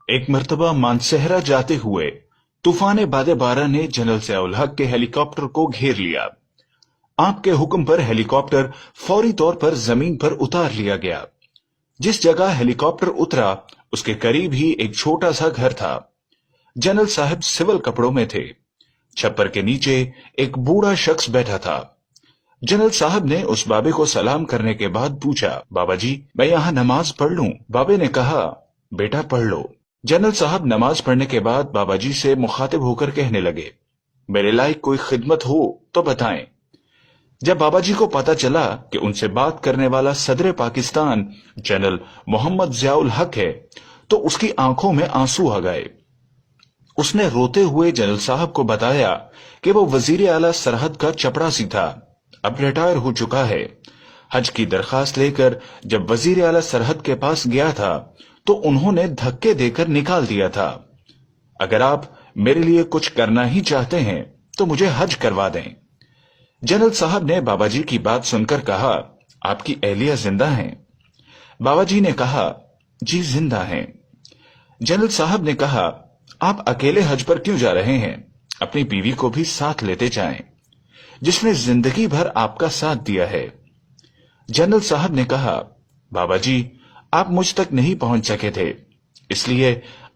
ایک मर्तबा मानसेहरा जाते हुए तूफान बादे बारह ने जनरल ज़ियाउल हक के हेलीकॉप्टर को घेर लिया। आपके हुक्म पर हेलीकॉप्टर फौरी तौर पर जमीन पर उतार लिया गया। जिस जगह हेलीकॉप्टर उतरा उसके करीब ही एक छोटा सा घर था। जनरल साहब सिविल कपड़ों में थे। छप्पर के नीचे एक बूढ़ा शख्स बैठा था। जनरल साहब ने उस बाबे को सलाम करने के बाद पूछा, बाबा जी मैं यहाँ नमाज पढ़ लूं? बाबे ने कहा, बेटा पढ़ लो। जनरल साहब नमाज पढ़ने के बाद बाबा जी से मुखातिब होकर कहने लगे, मेरे लायक कोई खिदमत हो तो बताएं। जब बाबा जी को पता चला कि उनसे बात करने वाला सदर पाकिस्तान जनरल मोहम्मद ज़ियाउल हक है तो उसकी आंखों में आंसू आ गए। उसने रोते हुए जनरल साहब को बताया कि वो वजीर आला सरहद का चपरासी था, अब रिटायर हो चुका है। हज की दरखास्त लेकर जब वजीर आला सरहद के पास गया था तो उन्होंने धक्के देकर निकाल दिया था। अगर आप मेरे लिए कुछ करना ही चाहते हैं तो मुझे हज करवा दें। जनरल साहब ने बाबा जी की बात सुनकर कहा, आपकी अहलिया जिंदा हैं? बाबा जी ने कहा, जी जिंदा हैं। जनरल साहब ने कहा, आप अकेले हज पर क्यों जा रहे हैं? अपनी बीवी को भी साथ लेते जाएं, जिसने जिंदगी भर आपका साथ दिया है। जनरल साहब ने कहा, बाबा जी आप मुझ तक नहीं पहुंच सके थे, इसलिए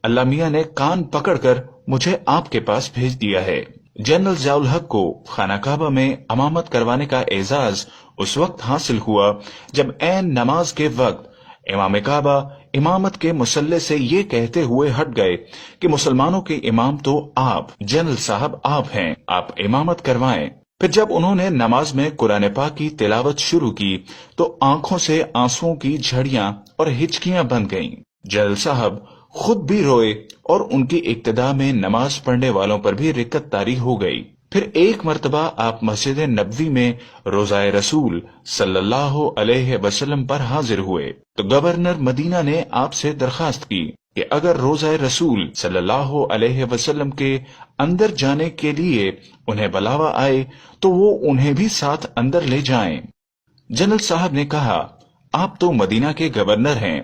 अल्लाह मियां ने कान पकड़कर मुझे आपके पास भेज दिया है। जनरल ज़ियाउल हक को खाना काबा में इमामत करवाने का एजाज उस वक्त हासिल हुआ जब ऐन नमाज के वक्त इमाम काबा इमामत के मुसल्ले से ये कहते हुए हट गए कि मुसलमानों के इमाम तो आप जनरल साहब आप हैं, आप इमामत करवाएं। फिर जब उन्होंने नमाज में कुरान पाक की तिलावत शुरू की तो आंखों से आंसुओं की झड़ियां और हिचकियां बन गईं। जनरल साहब खुद भी रोए और उनकी इक्तदा में नमाज पढ़ने वालों पर भी रिक्कत तारी हो गई। फिर एक मर्तबा आप मस्जिद नबवी में रोज़ाए रसूल सल्लल्लाहु अलैहि वसल्लम पर हाजिर हुए तो गवर्नर मदीना ने आपसे दरखास्त की कि अगर रोज़ाए रसूल सल्लल्लाहु अलैहि वसल्लम के अंदर जाने के लिए उन्हें बुलावा आए तो वो उन्हें भी साथ अंदर ले जाएं। जनरल साहब ने कहा, आप तो मदीना के गवर्नर हैं,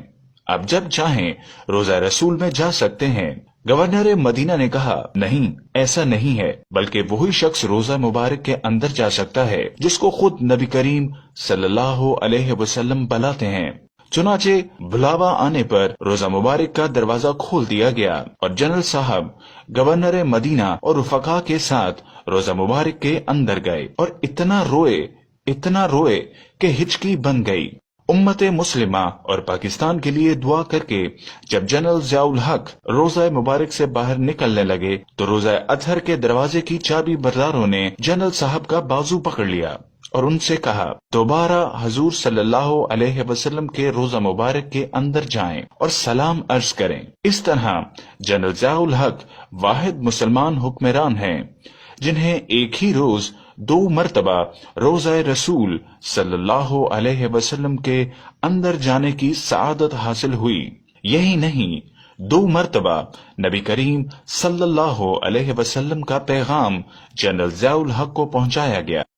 आप जब चाहें रोज़ा रसूल में जा सकते हैं। गवर्नर मदीना ने कहा, नहीं ऐसा नहीं है, बल्कि वही शख्स रोजा मुबारक के अंदर जा सकता है जिसको खुद नबी करीम सल्लल्लाहु अलैहि वसल्लम बुलाते हैं। चुनाचे बुलावा आने पर रोजा मुबारक का दरवाजा खोल दिया गया और जनरल साहब गवर्नर मदीना और रुफका के साथ रोजा मुबारक के अंदर गए और इतना रोए कि हिचकी बन गई। उम्मत मुस्लिमा और पाकिस्तान के लिए दुआ करके जब जनरल ज़ियाउल हक रोजा मुबारक से बाहर निकलने लगे तो रोजा अतहर के दरवाजे की चाबी बरदारों ने जनरल साहब का बाजू पकड़ लिया और उनसे कहा, दोबारा हजूर सल्लल्लाहु अलैहि वसल्लम के रोजा मुबारक के अंदर जाएं और सलाम अर्ज करें। इस तरह जनरल ज़ियाउल हक वाहिद मुसलमान हुक्मरान हैं जिन्हें एक ही रोज 2 मर्तबा रोज़ाए रसूल सल्लल्लाहु अलैहि वसल्लम के अंदर जाने की सआदत हासिल हुई। यही नहीं, 2 मर्तबा नबी करीम सल्लल्लाहु अलैहि वसल्लम का पैगाम जनरल ज़ियाउल हक को पहुंचाया गया।